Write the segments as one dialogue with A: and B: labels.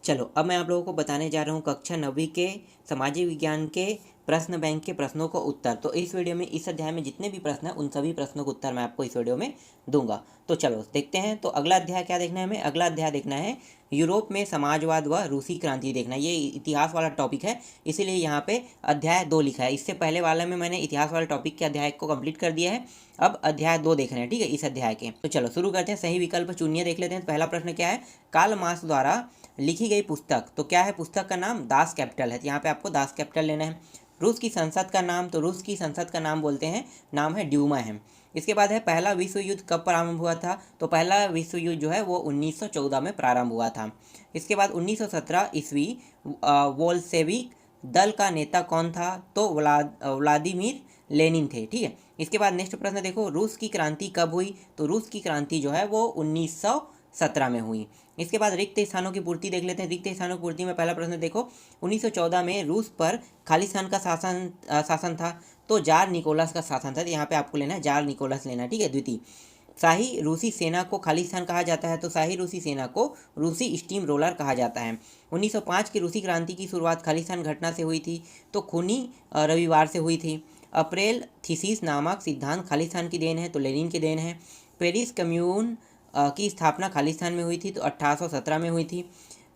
A: चलो अब मैं आप लोगों को बताने जा रहा हूँ कक्षा 9वीं के सामाजिक विज्ञान के प्रश्न बैंक के प्रश्नों को उत्तर। तो इस वीडियो में इस अध्याय में जितने भी प्रश्न हैं उन सभी प्रश्नों को उत्तर मैं आपको इस वीडियो में दूंगा। तो चलो देखते हैं। तो अगला अध्याय क्या देखना है हमें? अगला अध्याय देखना है यूरोप में समाजवाद व रूसी क्रांति देखना है। ये इतिहास वाला टॉपिक है, इसीलिए यहाँ पे अध्याय 2 लिखा है। इससे पहले वाले में मैंने इतिहास वाले टॉपिक के अध्याय को कंप्लीट कर दिया है। अब अध्याय 2 देख रहे हैं, ठीक है, इस अध्याय के। तो चलो शुरू करते हैं। सही विकल्प चुनिए, देख लेते हैं। पहला प्रश्न क्या है? कार्ल मार्क्स द्वारा लिखी गई पुस्तक। तो क्या है पुस्तक का नाम? दास कैपिटल है। तो यहाँ पे आपको दास कैपिटल लेना है। रूस की संसद का नाम, तो रूस की संसद का नाम बोलते हैं, नाम है ड्यूमा है। इसके बाद है पहला विश्व युद्ध कब प्रारंभ हुआ था? तो पहला विश्व युद्ध जो है वो 1914 में प्रारंभ हुआ था। इसके बाद 1917 ईस्वी वोल्शेविक दल का नेता कौन था? तो व्लादिमीर लेनिन थे, ठीक है। इसके बाद नेक्स्ट प्रश्न देखो, रूस की क्रांति कब हुई? तो रूस की क्रांति जो है वो 1917 में हुई। इसके बाद रिक्त स्थानों की पूर्ति देख लेते हैं। रिक्त स्थानों की पूर्ति में पहला प्रश्न देखो, 1914 में रूस पर खालिस्तान का शासन था। तो जार निकोलस का शासन था। तो यहाँ पे आपको लेना है जार निकोलस लेना है, ठीक है। द्वितीय, शाही रूसी सेना को खालिस्तान कहा जाता है। तो शाही रूसी सेना को रूसी स्टीम रोलर कहा जाता है। 1905 की रूसी क्रांति की शुरुआत खालिस्तान घटना से हुई थी। तो खूनी रविवार से हुई थी। अप्रैल थीसिस नामक सिद्धांत खालिस्तान की देन है। तो लेनिन की देन है। पेरिस कम्यून की स्थापना खालिस्तान में हुई थी। तो 1817 में हुई थी।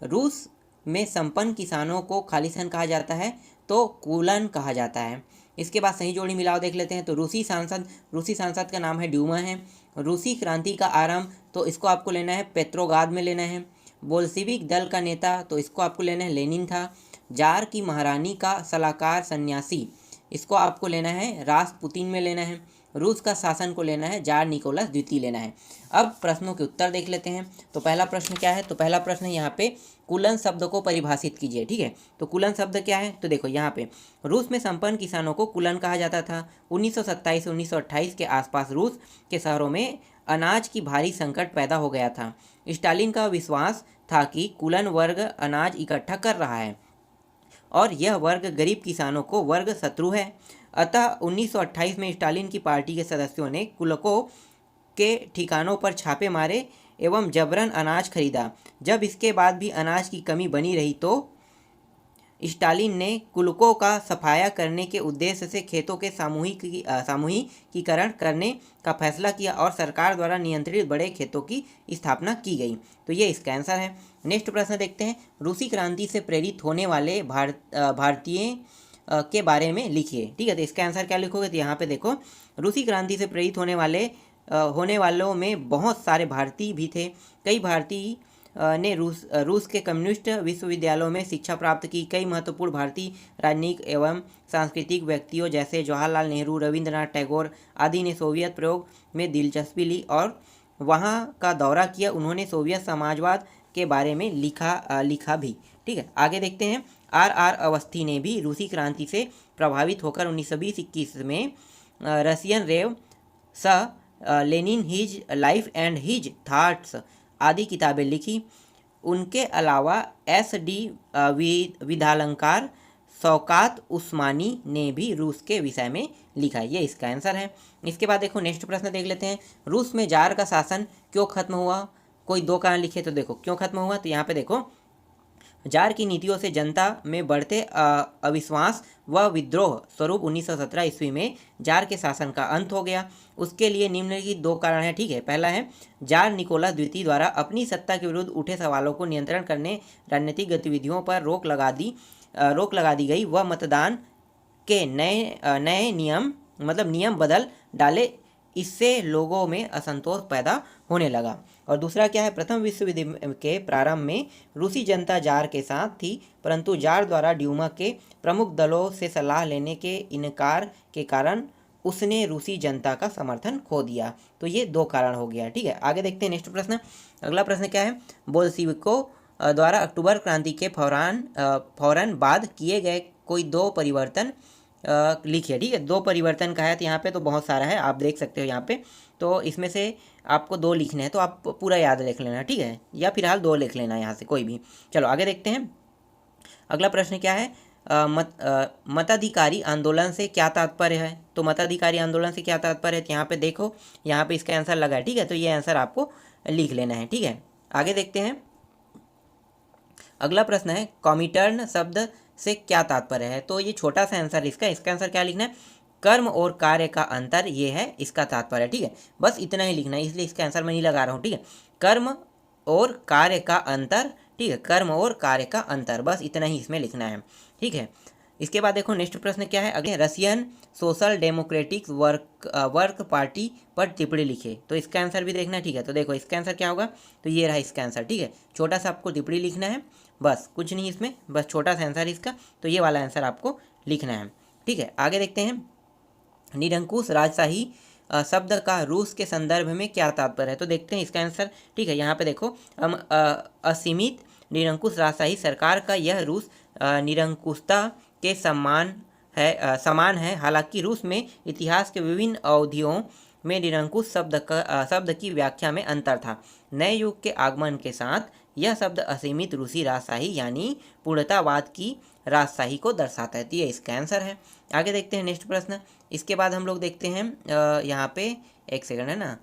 A: रूस में संपन्न किसानों को खालिस्तान कहा जाता है। तो कूलन कहा जाता है। इसके बाद सही जोड़ी मिलाओ देख लेते हैं। तो रूसी सांसद का नाम है ड्यूमा है। रूसी क्रांति का आरंभ, तो इसको आपको लेना है पेट्रोग्राद में लेना है। बोल्शेविक दल का नेता, तो इसको आपको लेना है लेनिन था। जार की महारानी का सलाहकार सन्यासी, इसको आपको लेना है रासपुतिन में लेना है। रूस का शासन को लेना है जार निकोलस द्वितीय लेना है। अब प्रश्नों के उत्तर देख लेते हैं। तो पहला प्रश्न क्या है? तो पहला प्रश्न यहाँ पे कुलन शब्द को परिभाषित कीजिए, ठीक है। तो कुलन शब्द क्या है? तो देखो यहाँ पे रूस में संपन्न किसानों को कुलन कहा जाता था। 1927 से 1928 के आसपास रूस के शहरों में अनाज की भारी संकट पैदा हो गया था। स्टालिन का विश्वास था कि कुलन वर्ग अनाज इकट्ठा कर रहा है और यह वर्ग गरीब किसानों को वर्ग शत्रु है। अतः 1928 में स्टालिन की पार्टी के सदस्यों ने कुलकों के ठिकानों पर छापे मारे एवं जबरन अनाज खरीदा। जब इसके बाद भी अनाज की कमी बनी रही तो स्टालिन ने कुलकों का सफाया करने के उद्देश्य से खेतों के सामूहिकीकरण करने का फैसला किया और सरकार द्वारा नियंत्रित बड़े खेतों की स्थापना की गई। तो ये इसका आंसर है। नेक्स्ट प्रश्न देखते हैं। रूसी क्रांति से प्रेरित होने वाले भारतीय के बारे में लिखिए, ठीक है। तो इसका आंसर क्या लिखोगे? तो यहाँ पे देखो, रूसी क्रांति से प्रेरित होने वालों में बहुत सारे भारतीय भी थे। कई भारतीय ने रूस के कम्युनिस्ट विश्वविद्यालयों में शिक्षा प्राप्त की। कई महत्वपूर्ण भारतीय राजनीतिक एवं सांस्कृतिक व्यक्तियों जैसे जवाहरलाल नेहरू, रविंद्रनाथ टैगोर आदि ने सोवियत प्रयोग में दिलचस्पी ली और वहाँ का दौरा किया। उन्होंने सोवियत समाजवाद के बारे में लिखा भी, ठीक है। आगे देखते हैं। आर अवस्थी ने भी रूसी क्रांति से प्रभावित होकर 1920-21 में रशियन रेव स Lenin his life and his thoughts आदि किताबें लिखी। उनके अलावा SD विद्यालंकार शौकात उस्मानी ने भी रूस के विषय में लिखा। ये इसका आंसर है। इसके बाद देखो नेक्स्ट प्रश्न देख लेते हैं। रूस में जार का शासन क्यों खत्म हुआ? कोई 2 कारण लिखे। तो देखो क्यों खत्म हुआ, तो यहाँ पे देखो, जार की नीतियों से जनता में बढ़ते अविश्वास व विद्रोह स्वरूप 1917 ईस्वी में जार के शासन का अंत हो गया। उसके लिए निम्नलिखित 2 कारण हैं, ठीक है। पहला है जार निकोलस द्वितीय द्वारा अपनी सत्ता के विरुद्ध उठे सवालों को नियंत्रण करने राजनीतिक गतिविधियों पर रोक लगा दी गई व मतदान के नए नियम बदल डाले। इससे लोगों में असंतोष पैदा होने लगा। और दूसरा क्या है? प्रथम विश्व युद्ध के प्रारंभ में रूसी जनता जार के साथ थी, परंतु जार द्वारा ड्यूमा के प्रमुख दलों से सलाह लेने के इनकार के कारण उसने रूसी जनता का समर्थन खो दिया। तो ये 2 कारण हो गया, ठीक है। आगे देखते हैं नेक्स्ट प्रश्न। अगला प्रश्न क्या है? बोल्शेविकों द्वारा अक्टूबर क्रांति के फौरन बाद किए गए कोई 2 परिवर्तन लिखिए, ठीक है। 2 परिवर्तन का है, तो यहाँ पे तो बहुत सारा है, आप देख सकते हो यहाँ पे। तो इसमें से आपको 2 लिखने हैं, तो आप पूरा याद लिख लेना, ठीक है, या फिलहाल 2 लिख लेना यहाँ से कोई भी। चलो आगे देखते हैं। अगला प्रश्न क्या है? मताधिकारी आंदोलन से क्या तात्पर्य है? तो मताधिकारी आंदोलन से क्या तात्पर्य है? तो यहाँ पे देखो, यहाँ पे इसका आंसर लगा है, ठीक है। तो ये आंसर आपको लिख लेना है, ठीक है। आगे देखते हैं। अगला प्रश्न है कॉमिटर्न शब्द से क्या तात्पर्य है। तो ये छोटा सा आंसर इसका आंसर क्या लिखना है, कर्म और कार्य का अंतर, ये है इसका तात्पर्य। ठीक है, बस इतना ही लिखना है, इसलिए इसका आंसर मैं नहीं लगा रहा हूँ। ठीक है, कर्म और कार्य का अंतर। ठीक है, कर्म और कार्य का अंतर, बस इतना ही इसमें लिखना है। ठीक है, इसके बाद देखो नेक्स्ट प्रश्न क्या है, अगले Russian social democratic work party पर टिप्पणी लिखे। तो इसका आंसर भी देखना है। ठीक है, तो देखो इसका आंसर क्या होगा, तो ये रहा इसका आंसर। ठीक है, छोटा सा आपको टिप्पणी लिखना है, बस कुछ नहीं इसमें, बस छोटा सा आंसर इसका, तो ये वाला आंसर आपको लिखना है। ठीक है, आगे देखते हैं निरंकुश राजशाही शब्द का रूस के संदर्भ में क्या तात्पर्य है। तो देखते हैं इसका आंसर। ठीक है, यहाँ पे देखो हम असीमित निरंकुश राजशाही सरकार का यह रूस निरंकुशता के समान है। हालांकि रूस में इतिहास के विभिन्न अवधियों में निरंकुश शब्द की व्याख्या में अंतर था। नए युग के आगमन के साथ यह शब्द असीमित रूसी राजशाही यानी पूर्णतावाद की राजशाही को दर्शाता है। तो ये इसका आंसर है। आगे देखते हैं नेक्स्ट प्रश्न। इसके बाद हम लोग देखते हैं यहाँ पे एक सेकंड है ना,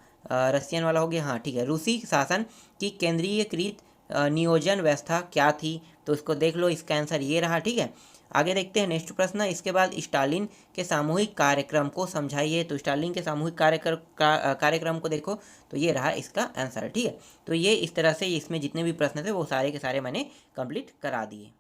A: रशियन वाला हो गया। हाँ ठीक है, रूसी शासन की केंद्रीयकृत नियोजन व्यवस्था क्या थी। तो इसको देख लो, इसका आंसर ये रहा। ठीक है, आगे देखते हैं नेक्स्ट प्रश्न। इसके बाद स्टालिन के सामूहिक कार्यक्रम को समझाइए। तो स्टालिन के सामूहिक कार्यक्रम को देखो, तो ये रहा इसका आंसर। ठीक है, तो ये इस तरह से इसमें जितने भी प्रश्न थे वो सारे के सारे मैंने कंप्लीट करा दिए।